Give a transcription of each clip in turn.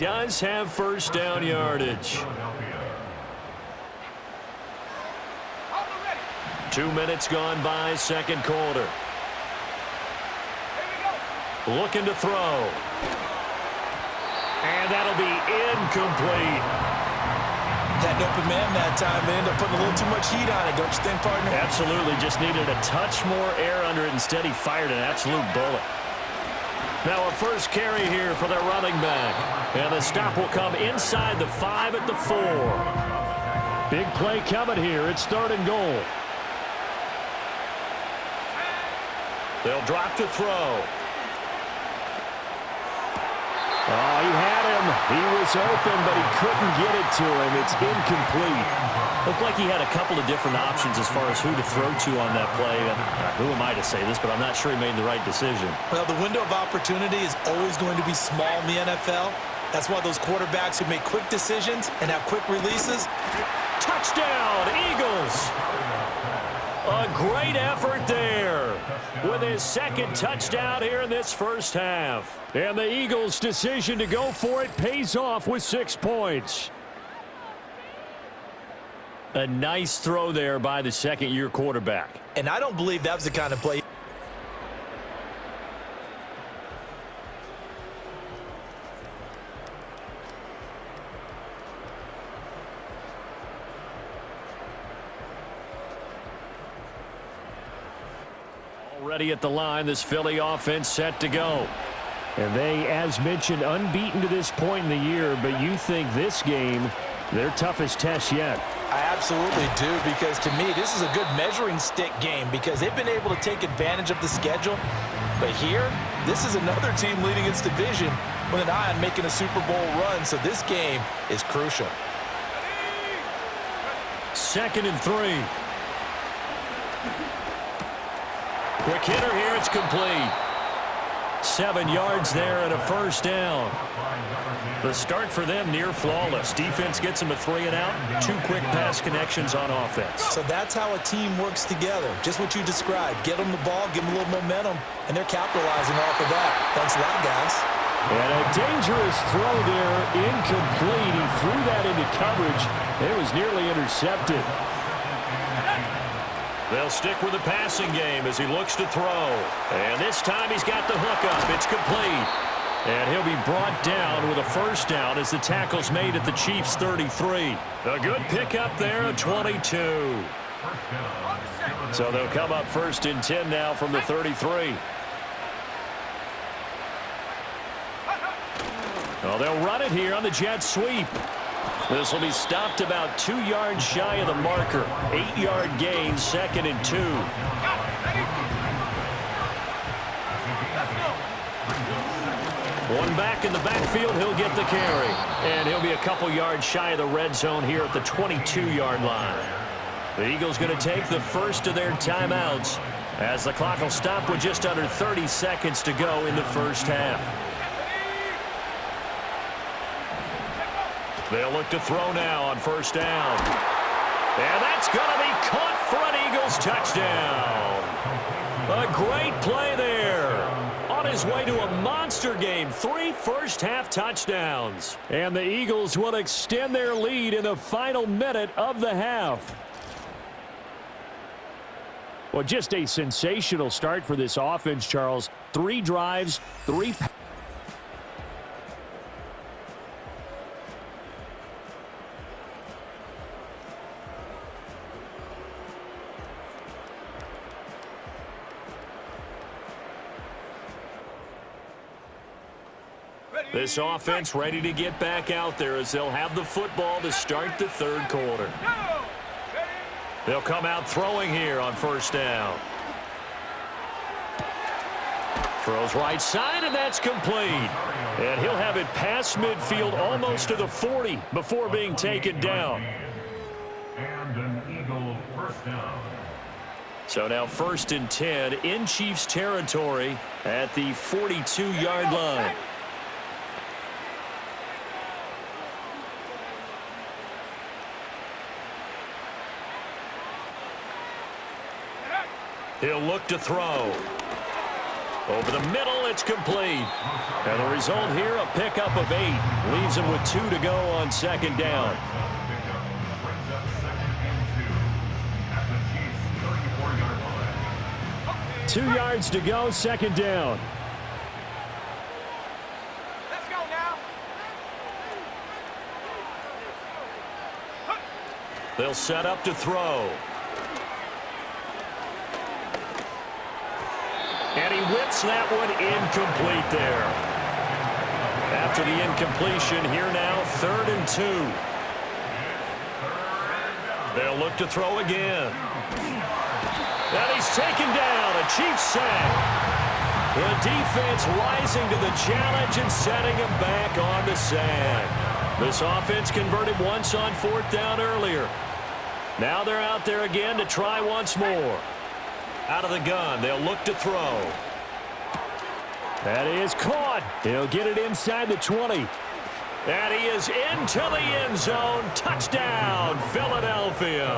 Does have first down yardage. 2 minutes gone by, second quarter. Looking to throw. And that'll be incomplete. That open man that time, they ended up putting a little too much heat on it, don't you think, partner? Absolutely. Just needed a touch more air under it. Instead, he fired an absolute bullet. Now a first carry here for their running back. And the stop will come inside the 5 at the 4. Big play coming here. It's 3rd and goal. They'll drop to throw. Oh, he had him. He was open, but he couldn't get it to him. It's incomplete. Looked like he had a couple of different options as far as who to throw to on that play. Who am I to say this, but I'm not sure he made the right decision. Well, the window of opportunity is always going to be small in the NFL. That's why those quarterbacks who make quick decisions and have quick releases. Touchdown, Eagles! A great effort there with his second touchdown here in this first half. And the Eagles' decision to go for it pays off with 6 points. A nice throw there by the second-year quarterback. And I don't believe that was the kind of play. Already at the line, this Philly offense set to go. And they, as mentioned, unbeaten to this point in the year, but you think this game, their toughest test yet. I absolutely do, because to me, this is a good measuring stick game because they've been able to take advantage of the schedule. But here, this is another team leading its division with an eye on making a Super Bowl run, so this game is crucial. 2nd and 3. Quick hitter here, it's complete. 7 yards there and a first down. The start for them near flawless. Defense gets them a 3 and out. 2 quick pass connections on offense. So that's how a team works together. Just what you described. Get them the ball, give them a little momentum, and they're capitalizing off of that. Thanks a lot, guys. And a dangerous throw there, incomplete. He threw that into coverage. It was nearly intercepted. They'll stick with the passing game as he looks to throw. And this time he's got the hook up. It's complete. And he'll be brought down with a first down as the tackle's made at the Chiefs' 33. A good pickup there, a 22. So they'll come up 1st and 10 now from the 33. Well, they'll run it here on the jet sweep. This will be stopped about 2 yards shy of the marker. 8-yard gain, 2nd and 2. One back in the backfield, he'll get the carry. And he'll be a couple yards shy of the red zone here at the 22-yard line. The Eagles going to take the first of their timeouts as the clock will stop with just under 30 seconds to go in the first half. They'll look to throw now on first down. And that's going to be caught for an Eagles touchdown. A great play there. On his way to a monster game. 3 first-half touchdowns. And the Eagles will extend their lead in the final minute of the half. Well, just a sensational start for this offense, Charles. 3 drives, 3 passes. This offense ready to get back out there as they'll have the football to start the 3rd quarter. They'll come out throwing here on first down. Throws right side, and that's complete. And he'll have it past midfield almost to the 40 before being taken down. And an Eagle first down. So now 1st and 10 in Chiefs territory at the 42-yard line. He'll look to throw. Over the middle, it's complete. And the result here, a pickup of 8. Leaves him with 2 to go on second down. Brings up 2nd and 2 at the Chiefs' 34-yard line. 2 yards to go, second down. Let's go now. They'll set up to throw. And he whips that one incomplete there. After the incompletion, here now, 3rd and 2. They'll look to throw again. And he's taken down, a Chiefs sack. The defense rising to the challenge and setting him back on the sack. This offense converted once on 4th down earlier. Now they're out there again to try once more. Out of the gun, they'll look to throw. That is caught. He'll get it inside the 20. And he is into the end zone. Touchdown, Philadelphia.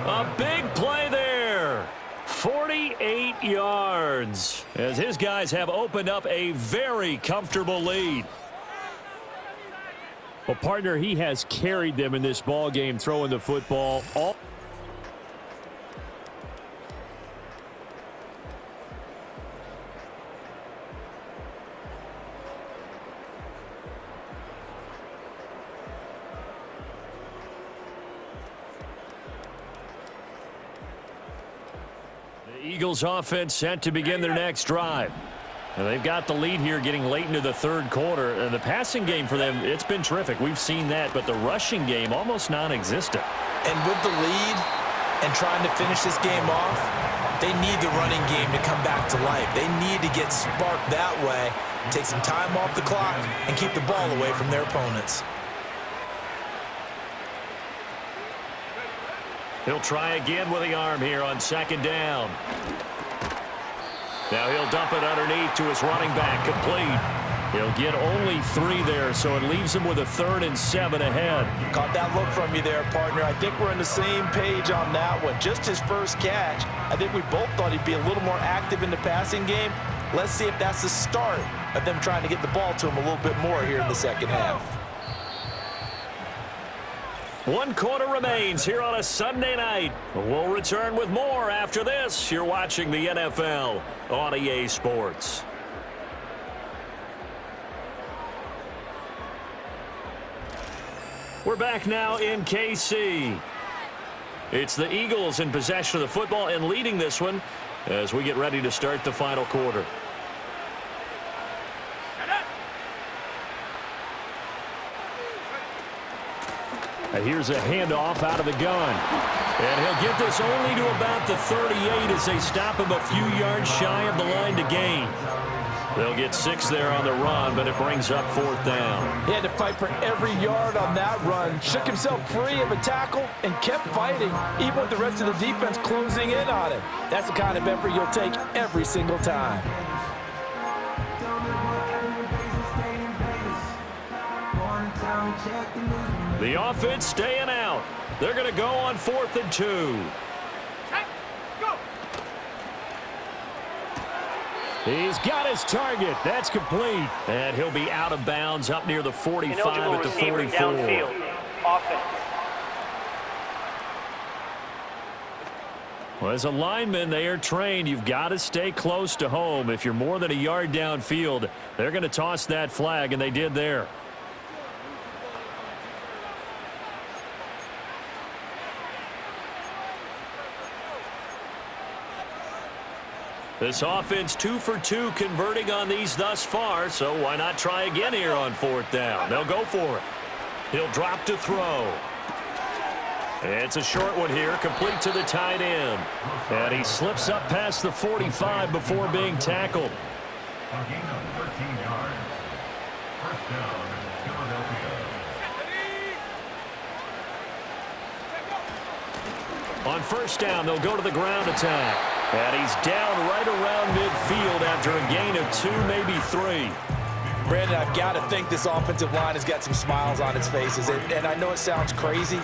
A big play there. 48 yards. As his guys have opened up a very comfortable lead. Well, partner, he has carried them in this ball game, throwing the football all. Eagles offense set to begin their next drive. And they've got the lead here getting late into the 3rd quarter. And the passing game for them, it's been terrific. We've seen that, but the rushing game almost non-existent. And with the lead and trying to finish this game off, they need the running game to come back to life. They need to get sparked that way, take some time off the clock, and keep the ball away from their opponents. He'll try again with the arm here on 2nd down. Now he'll dump it underneath to his running back, complete. He'll get only 3 there, so it leaves him with a 3rd and 7 ahead. Caught that look from you there, partner. I think we're on the same page on that one. Just his first catch. I think we both thought he'd be a little more active in the passing game. Let's see if that's the start of them trying to get the ball to him a little bit more here in the second half. 1 quarter remains here on a Sunday night. We'll return with more after this. You're watching the NFL on EA Sports. We're back now in KC. It's the Eagles in possession of the football and leading this one as we get ready to start the final quarter. And here's a handoff out of the gun. And he'll get this only to about the 38 as they stop him a few yards shy of the line to gain. They'll get 6 there on the run, but it brings up 4th down. He had to fight for every yard on that run. Shook himself free of a tackle and kept fighting, even with the rest of the defense closing in on him. That's the kind of effort you'll take every single time. The offense staying out. They're going to go on 4th and 2. He's got his target. That's complete. And he'll be out of bounds up near the 45 at the 44. Downfield. Offense. Well, as a lineman, they are trained. You've got to stay close to home. If you're more than a yard downfield, they're going to toss that flag, and they did there. This offense 2 for 2 converting on these thus far, so why not try again here on 4th down? They'll go for it. He'll drop to throw. It's a short one here, complete to the tight end. And he slips up past the 45 before being tackled. A gain of 13 yards. 1st down, Philadelphia. On 1st down, they'll go to the ground attack. And he's down right around midfield after a gain of 2, maybe 3. Brandon, I've got to think this offensive line has got some smiles on its faces. And I know it sounds crazy,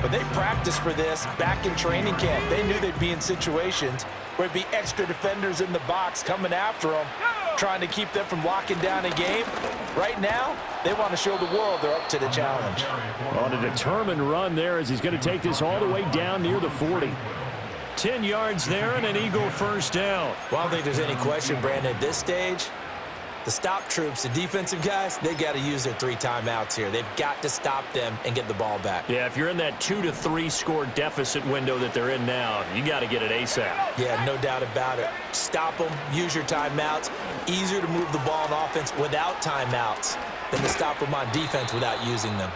but they practiced for this back in training camp. They knew they'd be in situations where it'd be extra defenders in the box coming after them, trying to keep them from locking down a game. Right now, they want to show the world they're up to the challenge. On a determined run there as he's going to take this all the way down near the 40. 10 yards there and an Eagle first down. Well, I don't think there's any question, Brandon, at this stage, the stop troops, the defensive guys, they got to use their 3 timeouts here. They've got to stop them and get the ball back. Yeah, if you're in that 2 to 3 score deficit window that they're in now, you got to get it ASAP. Yeah, no doubt about it. Stop them, use your timeouts. Easier to move the ball on offense without timeouts than to stop them on defense without using them.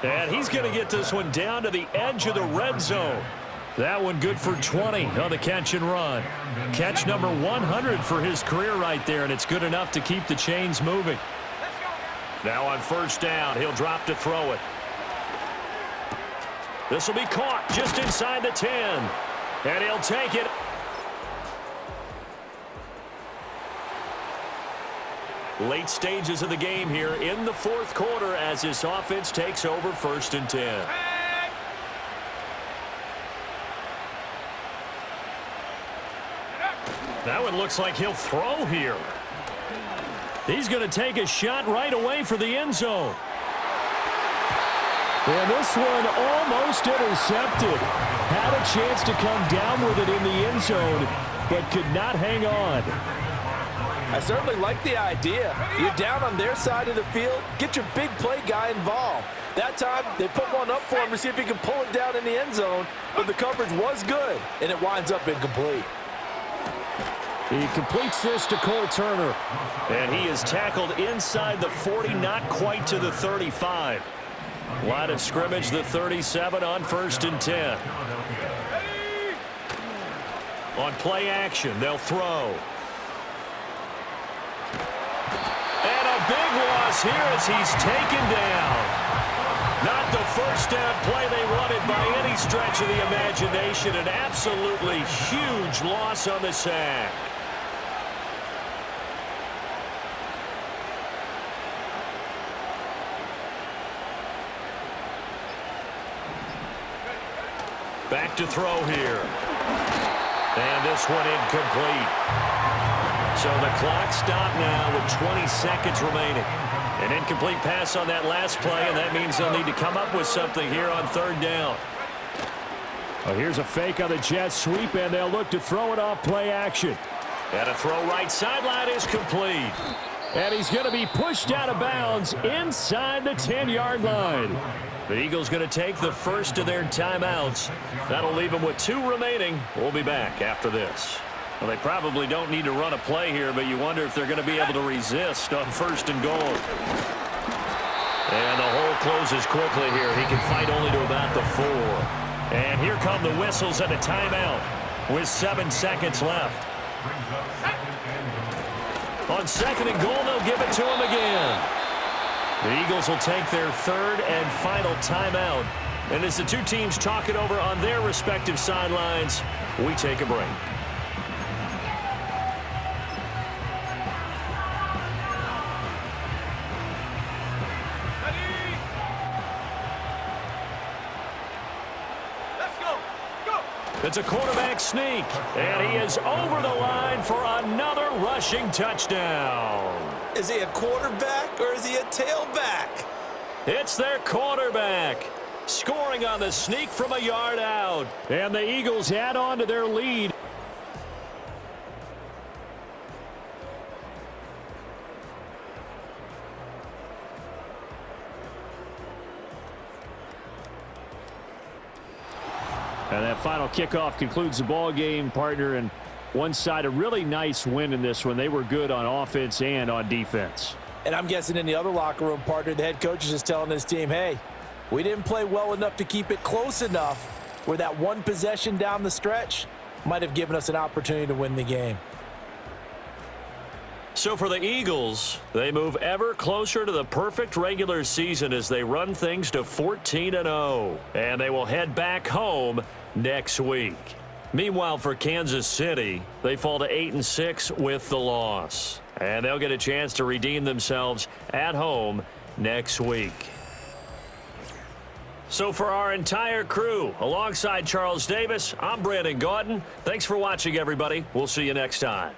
And he's going to get this one down to the edge of the red zone. That one good for 20 on the catch and run. Catch number 100 for his career right there, and it's good enough to keep the chains moving. Now on first down, he'll drop to throw it. This will be caught just inside the 10, and he'll take it. Late stages of the game here in the fourth quarter as this offense takes over first and 10. That one looks like he'll throw here. He's going to take a shot right away for the end zone. And this one almost intercepted. Had a chance to come down with it in the end zone, but could not hang on. I certainly like the idea. You're down on their side of the field. Get your big play guy involved. That time, they put one up for him to see if he can pull it down in the end zone, but the coverage was good, and it winds up incomplete. He completes this to Cole Turner. And he is tackled inside the 40, not quite to the 35. Line of scrimmage, the 37 on first and 10. On play action, they'll throw. And a big loss here as he's taken down. Not the first down play they wanted by any stretch of the imagination. An absolutely huge loss on the sack. Back to throw here. And this one incomplete. So the clock stopped now with 20 seconds remaining. An incomplete pass on that last play, and that means they'll need to come up with something here on third down. Well, here's a fake on the jet sweep, and they'll look to throw it off play action. And a throw right sideline is complete. And he's going to be pushed out of bounds inside the 10-yard line. The Eagles going to take the first of their timeouts. That'll leave them with 2 remaining. We'll be back after this. Well, they probably don't need to run a play here, but you wonder if they're going to be able to resist on first and goal. And the hole closes quickly here. He can fight only to about the 4. And here come the whistles and a timeout with 7 seconds left. On second and goal, they'll give it to him again. The Eagles will take their third and final timeout. And as the two teams talk it over on their respective sidelines, we take a break. It's a quarterback sneak, and he is over the line for another rushing touchdown. Is he a quarterback or is he a tailback? It's their quarterback, scoring on the sneak from a yard out. And the Eagles add on to their lead. And that final kickoff concludes the ball game, partner, and one side a really nice win in this one. They were good on offense and on defense. And I'm guessing in the other locker room, partner, the head coach is just telling his team, hey, we didn't play well enough to keep it close enough where that one possession down the stretch might have given us an opportunity to win the game. So for the Eagles, they move ever closer to the perfect regular season as they run things to 14-0. And they will head back home next week. Meanwhile, for Kansas City, they fall to 8-6 with the loss. And they'll get a chance to redeem themselves at home next week. So for our entire crew, alongside Charles Davis, I'm Brandon Gaudin. Thanks for watching, everybody. We'll see you next time.